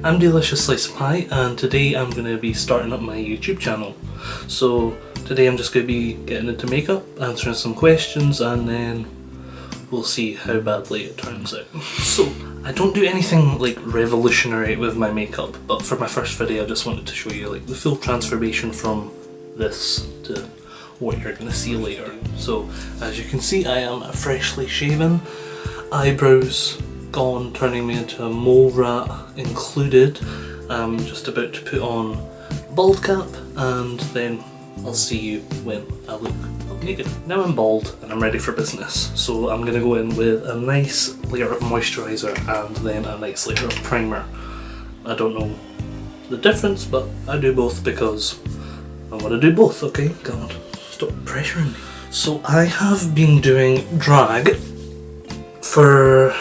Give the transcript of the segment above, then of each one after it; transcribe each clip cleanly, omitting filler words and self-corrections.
I'm D-Licious Slice of Pie, and today I'm going to be starting up my YouTube channel. So today I'm just going to be getting into makeup, answering some questions, and then we'll see how badly it turns out. So I don't do anything like revolutionary with my makeup, but for my first video I just wanted to show you like the full transformation from this to what you're going to see later. So as you can see, I am freshly shaven, eyebrows gone, turning me into a mole rat included. I'm just about to put on a bald cap, and then I'll see you when I look naked. Now I'm bald and I'm ready for business, so I'm going to go in with a nice layer of moisturiser and then a nice layer of primer. I don't know the difference, but I do both because I want to do both, okay? God, stop pressuring me. So I have been doing drag for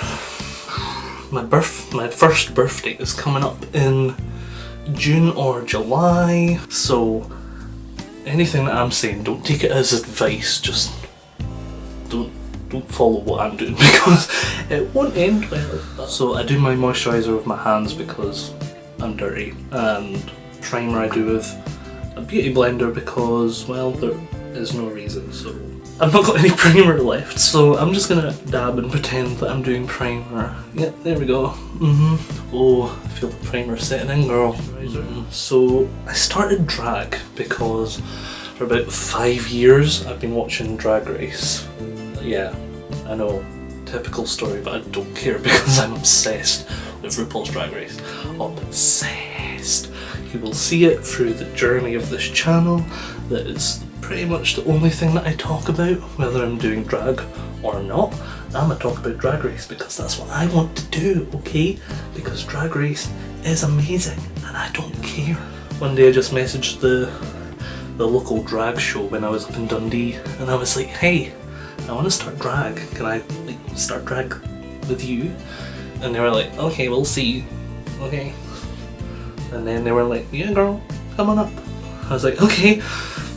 my first birthday is coming up in June or July, so anything that I'm saying, don't take it as advice, just don't follow what I'm doing because it won't end well. So I do my moisturiser with my hands because I'm dirty, and primer I do with a beauty blender because, well, there is no reason. So I've not got any primer left, so I'm just gonna dab and pretend that I'm doing primer. Yeah, there we go. Oh, I feel the primer setting in, girl. So I started drag because for about 5 years I've been watching Drag Race. Yeah, I know, typical story, but I don't care because I'm obsessed with RuPaul's Drag Race. Obsessed. You will see it through the journey of this channel. That is pretty much the only thing that I talk about, whether I'm doing drag or not. I'm gonna talk about Drag Race because that's what I want to do, okay? Because Drag Race is amazing and I don't care. One day I just messaged the local drag show when I was up in Dundee, and I was like, hey, I want to start drag. Can I like start drag with you? And they were like, okay, we'll see. Okay. And then they were like, yeah girl, come on up. I was like, okay.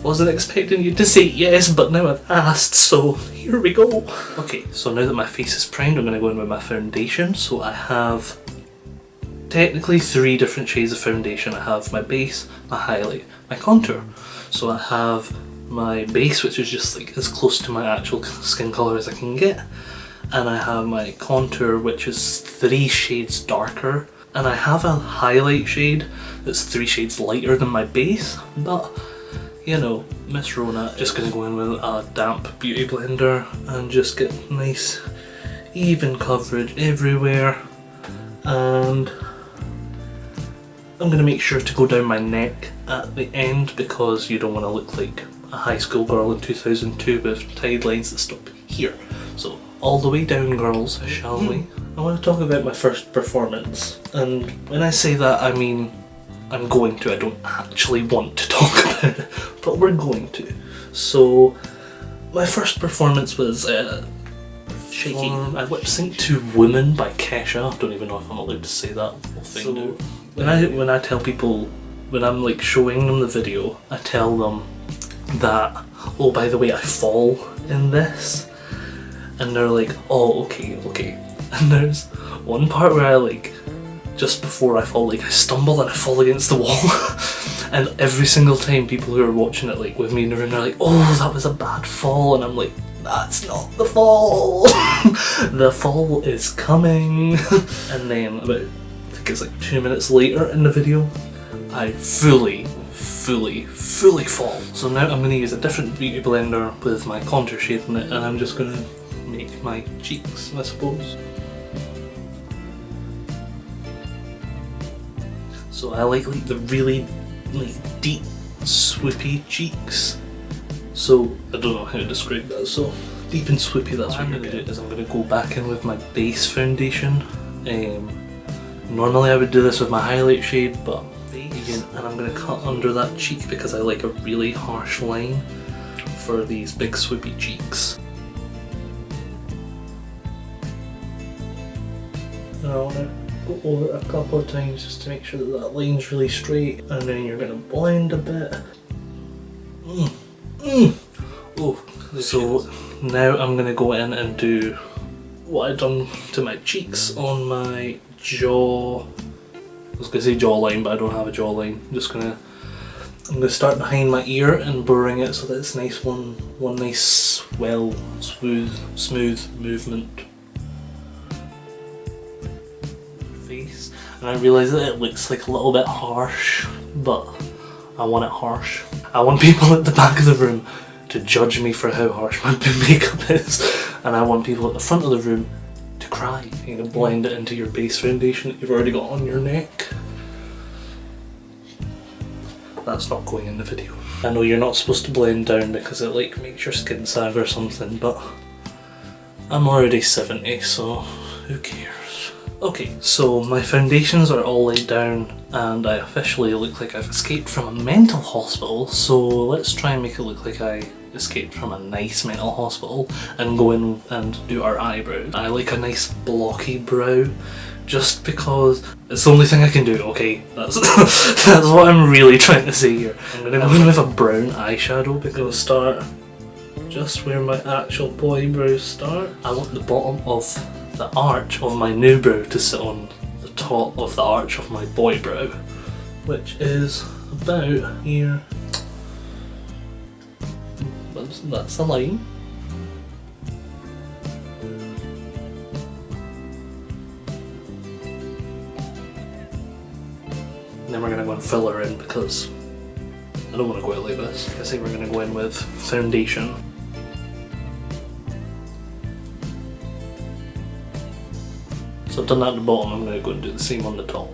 Wasn't expecting you to say yes, but now I've asked, so here we go. Okay, so now that my face is primed, I'm going to go in with my foundation. So I have technically 3 different shades of foundation. I have my base, my highlight, my contour. So I have my base, which is just like as close to my actual skin colour as I can get. And I have my contour, which is 3 shades darker. And I have a highlight shade that's 3 shades lighter than my base, but you know, Miss Rona. Just gonna go in with a damp beauty blender and just get nice even coverage everywhere, and I'm gonna make sure to go down my neck at the end because you don't want to look like a high school girl in 2002 with tied lines that stop here. So all the way down, girls, shall we? I want to talk about my first performance, and when I say that I mean I'm going to. I don't actually want to talk about it, but we're going to. So my first performance was shaky. I lip synced to Woman by Kesha. I don't even know if I'm allowed to say that whole thing. So when I tell people, when I'm like showing them the video, I tell them that, oh, by the way, I fall in this, and they're like, oh, okay. And there's one part where I like, just before I fall, like I stumble and I fall against the wall. And every single time people who are watching it like with me in the room, they're like, oh, that was a bad fall. And I'm like, that's not the fall. The fall is coming. And then about, I think it's like 2 minutes later in the video, I fully fall. So now I'm going to use a different beauty blender with my contour shade in it, and I'm just going to make my cheeks, I suppose. So I like the really deep swoopy cheeks. So I don't know how to describe that. So deep and swoopy, that's what I'm going to do. Is I'm going to go back in with my base foundation. Normally I would do this with my highlight shade, but again, and I'm going to cut under that cheek because I like a really harsh line for these big swoopy cheeks. And I want to go over it a couple of times just to make sure that that line's really straight, and then you're going to blend a bit. Oh, so now I'm going to go in and do what I've done to my cheeks on my jaw was gonna say jawline, but I don't have a jawline. I'm gonna start behind my ear and burring it so that it's nice, one nice swell, smooth movement. Face, and I realise that it looks like a little bit harsh, but I want it harsh. I want people at the back of the room to judge me for how harsh my makeup is, and I want people at the front of the room to cry. You know, blend it into your base foundation that you've already got on your neck. That's not going in the video. I know you're not supposed to blend down because it like makes your skin sag or something, but I'm already 70, so who cares? Okay, so my foundations are all laid down and I officially look like I've escaped from a mental hospital, so let's try and make it look like I escaped from a nice mental hospital and go in and do our eyebrows. I like a nice blocky brow, just because it's the only thing I can do, okay? That's that's what I'm really trying to say here. I'm gonna go in with a brown eyeshadow because I'll start just where my actual boy brows start. I want the bottom of the arch of my new brow to sit on the top of the arch of my boy brow, which is about here. That's a line. Then we're going to go and fill her in because I don't want to go out like this. I think we're going to go in with foundation. So I've done that at the bottom, I'm going to go and do the same on the top.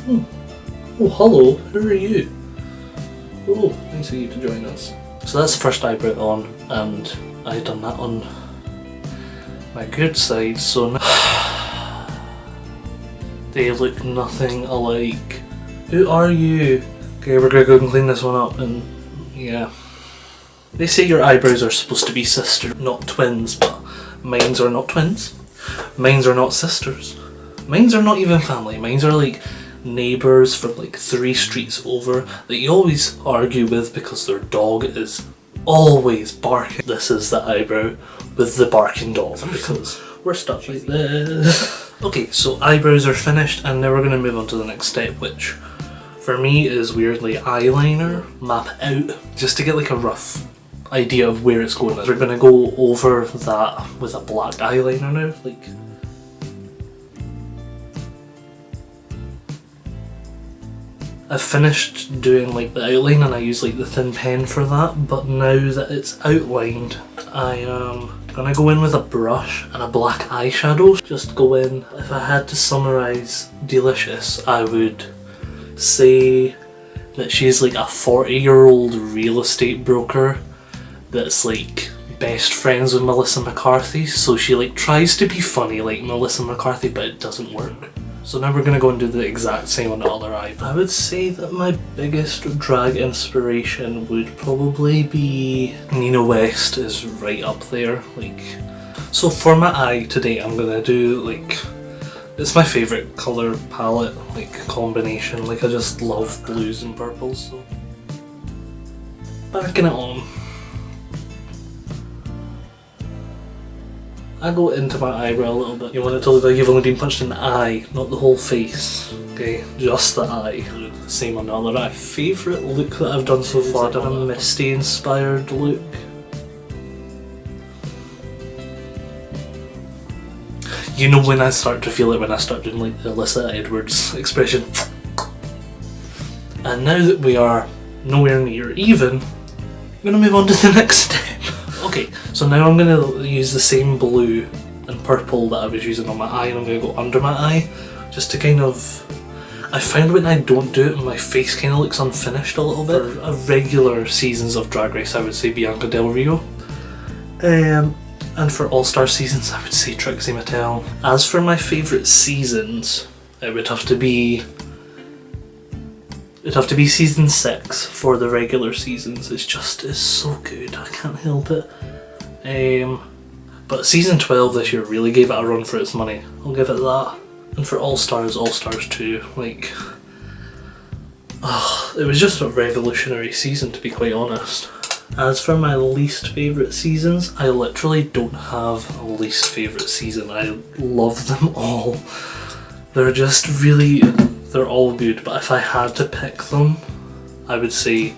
Oh, hello, who are you? Oh, nice of you to join us. So that's the first eyebrow on, and I've done that on my good side, so now they look nothing alike. Who are you? Okay, we're gonna go and clean this one up, and yeah. They say your eyebrows are supposed to be sisters, not twins, but mine's are not twins. Mine's are not sisters. Mine's are not even family. Mine's are like neighbours from like 3 streets over that you always argue with because their dog is always barking. This is the eyebrow with the barking dog because we're stuck like this. Okay, so eyebrows are finished and now we're going to move on to the next step, which for me is weirdly eyeliner. Map out just to get like a rough idea of where it's going. We're going to go over that with a black eyeliner now, like I've finished doing like the outline and I use like the thin pen for that, but now that it's outlined I am gonna go in with a brush and a black eyeshadow. Just go in. If I had to summarise D-Licious, I would say that she's like a 40-year-old real estate broker that's like best friends with Melissa McCarthy, so she like tries to be funny like Melissa McCarthy but it doesn't work. So now we're going to go and do the exact same on the other eye. I would say that my biggest drag inspiration would probably be Nina West is right up there. Like, so for my eye today I'm going to do like, it's my favourite colour palette, like combination. Like I just love blues and purples. So backing it on. I go into my eyebrow a little bit. You want it to look like you've only been punched in the eye, not the whole face. Okay, just the eye. Same on the other eye. Favourite look that I've done so far, I've done a Misty inspired look. You know when I start to feel it when I start doing like the Alyssa Edwards expression. And now that we are nowhere near even, I'm going to move on to the next step. Okay, so now I'm going to use the same blue and purple that I was using on my eye and I'm going to go under my eye just to kind of... I find when I don't do it my face kind of looks unfinished a little bit. For regular seasons of Drag Race I would say Bianca Del Rio. And for All-Star seasons I would say Trixie Mattel. As for my favourite seasons, it would have to be... It'd have to be season 6 for the regular seasons. It's so good, I can't help it. But season 12 this year really gave it a run for its money. I'll give it that. And for All Stars 2, like, it was just a revolutionary season to be quite honest. As for my least favourite seasons, I literally don't have a least favourite season. I love them all. They're just really, they're all good, but if I had to pick them, I would say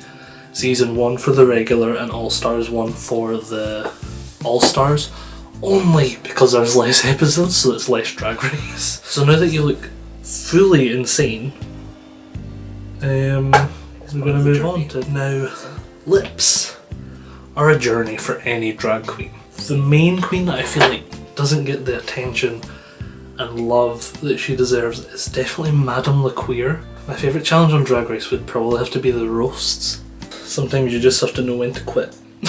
season 1 for the regular and All Stars 1 for the All Stars, only because there's less episodes, so it's less Drag Race. So now that you look fully insane, we're going to move on to now. Lips are a journey for any drag queen. The main queen that I feel like doesn't get the attention and love that she deserves is definitely Madame LaQueer. My favourite challenge on Drag Race would probably have to be the roasts. Sometimes you just have to know when to quit. You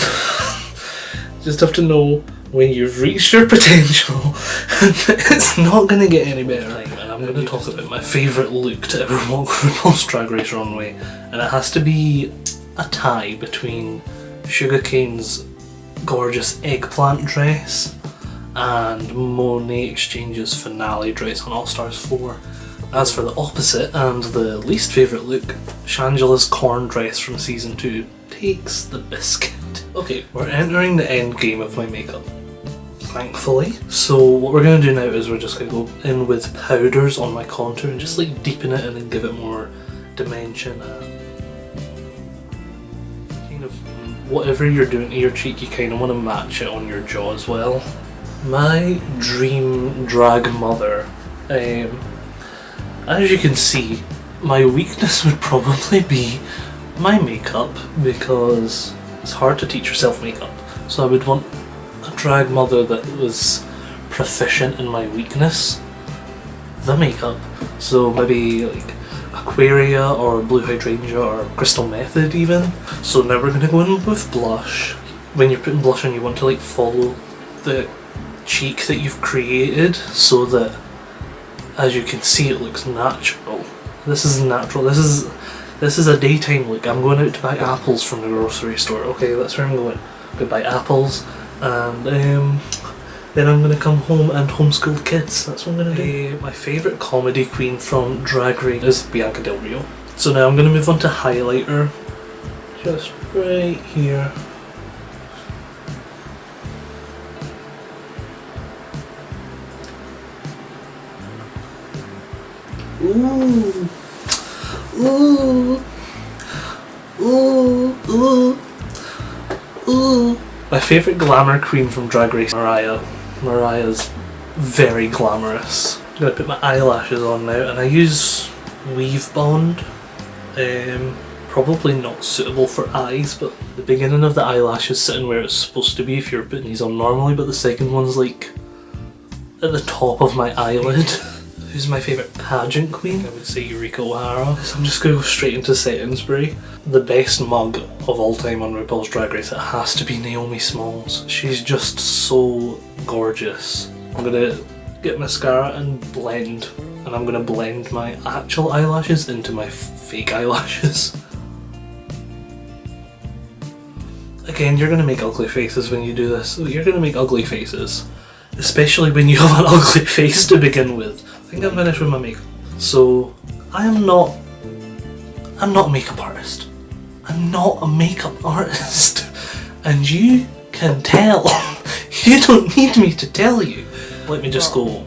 just have to know when you've reached your potential and it's not going to get any better. And I'm going to talk about my favourite look to ever walk RuPaul's Drag Race runway, and it has to be a tie between Sugarcane's gorgeous eggplant dress and Monet Exchange's finale dress on All Stars 4. As for the opposite and the least favourite look, Shangela's corn dress from season 2 takes the biscuit. Okay, we're entering the end game of my makeup, thankfully. So what we're going to do now is we're just going to go in with powders on my contour and just like deepen it and then give it more dimension and kind of whatever you're doing to your cheek, you kind of want to match it on your jaw as well. My dream drag mother, as you can see, my weakness would probably be my makeup, because it's hard to teach yourself makeup. So I would want a drag mother that was proficient in my weakness, the makeup. So maybe like Aquaria or Blue Hydrangea or Crystal Method even. So now we're going to go in with blush. When you're putting blush on, you want to like follow the cheek that you've created so that, as you can see, it looks natural. This is natural. This is a daytime look. I'm going out to buy apples from the grocery store. Okay, that's where I'm going. I'm going to buy apples, and then I'm going to come home and homeschool kids. That's what I'm going to do. My favourite comedy queen from Drag Race is Bianca Del Rio. So now I'm going to move on to highlighter. Just right here. Ooh. Ooh. Ooh. Ooh. Ooh. My favourite glamour queen from Drag Race, Mariah. Mariah's very glamorous. I'm going to put my eyelashes on now, and I use Weave Bond. Probably not suitable for eyes, but the beginning of the eyelash is sitting where it's supposed to be if you're putting these on normally, but the second one's like at the top of my eyelid. Who's my favourite pageant queen? I would say Eureka O'Hara. So I'm just going to go straight into setting spray. The best mug of all time on RuPaul's Drag Race, it has to be Naomi Smalls. She's just so gorgeous. I'm going to get mascara and blend, and I'm going to blend my actual eyelashes into my fake eyelashes. Again, you're going to make ugly faces when you do this. You're going to make ugly faces, especially when you have an ugly face to begin with. I think I'm finished with my makeup. So I'm not a makeup artist. I'm not a makeup artist. And you can tell. You don't need me to tell you. Let me just go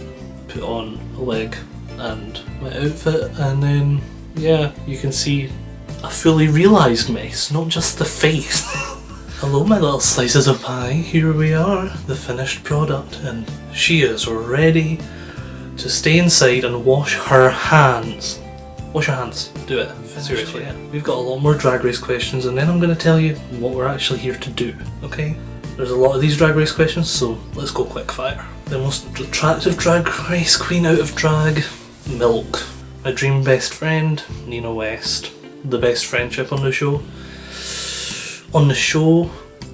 put on a wig and my outfit, and then yeah, you can see a fully realised mess, not just the face. Hello my little slices of pie, here we are, the finished product, and she is ready to stay inside and wash her hands. Wash your hands, do it, seriously. Yeah. We've got a lot more Drag Race questions, and then I'm going to tell you what we're actually here to do, okay? There's a lot of these Drag Race questions, so let's go quick fire. The most attractive Drag Race queen out of drag? Milk. My dream best friend? Nina West. The best friendship on the show? On the show,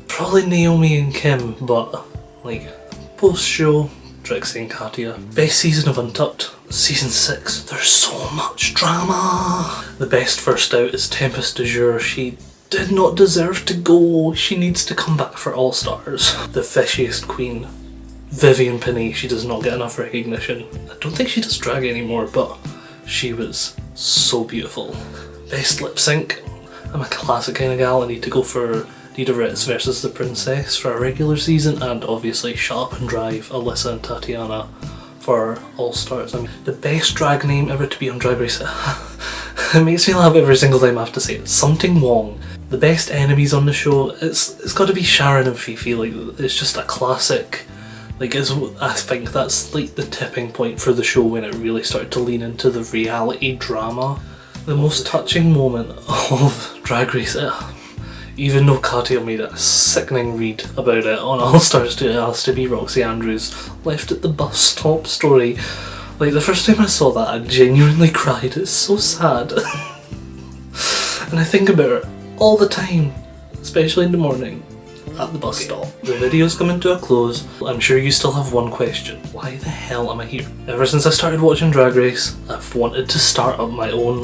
probably Naomi and Kim, but like post-show, Trixie and Katya. Best season of Untucked, season 6. There's so much drama. The best first out is Tempest du Jour. She did not deserve to go. She needs to come back for All Stars. The fishiest queen, Vivian Panay. She does not get enough recognition. I don't think she does drag anymore, but she was so beautiful. Best lip sync. I'm a classic kind of gal. I need to go for Dita Ritz versus the Princess for a regular season, and obviously Shut Up and Drive, Alyssa and Tatiana for All Stars. I mean, the best drag name ever to be on Drag Race. It makes me laugh every single time I have to say it. Something Wong. The best enemies on the show, it's got to be Sharon and Fifi. Like, it's just a classic. Like, I think that's like the tipping point for the show when it really started to lean into the reality drama. The most touching moment of Drag Race, even though Katia made a sickening read about it on All Stars 2, it has to be Roxy Andrews' left at the bus stop story. Like, the first time I saw that, I genuinely cried. It's so sad. And I think about it all the time, especially in the morning at the bus stop. The video's coming to a close. I'm sure you still have one question. Why the hell am I here? Ever since I started watching Drag Race, I've wanted to start up my own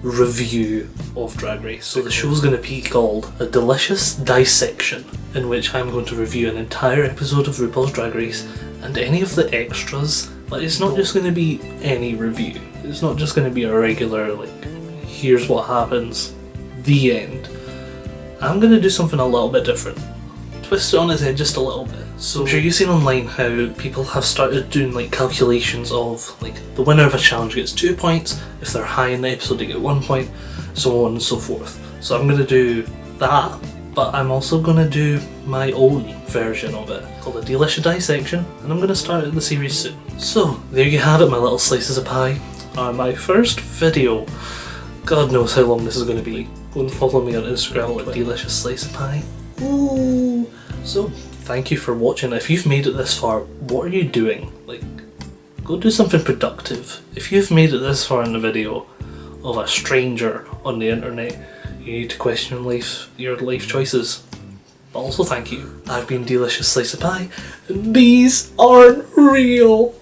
review of Drag Race. So the show's going to be called A Delicious Dissection, in which I'm going to review an entire episode of RuPaul's Drag Race and any of the extras. Like, it's not just going to be any review. It's not just going to be a regular, here's what happens, the end. I'm going to do something a little bit different. Twist it on its head just a little bit. So I'm sure you've seen online how people have started doing calculations of the winner of a challenge gets 2 points, if they're high in the episode they get 1 point, so on and so forth. So I'm going to do that, but I'm also going to do my own version of it called a D-Licious dissection, and I'm going to start the series soon. So there you have it, my little slices of pie. My first video. God knows how long this is going to be. Go and follow me on Instagram at D-Licious Slice of Pie. Ooh. So thank you for watching. If you've made it this far, what are you doing? Go do something productive. If you've made it this far in the video of a stranger on the internet, you need to question your life choices. But also thank you. I've been D-Licious Slice of Pie, and these aren't real.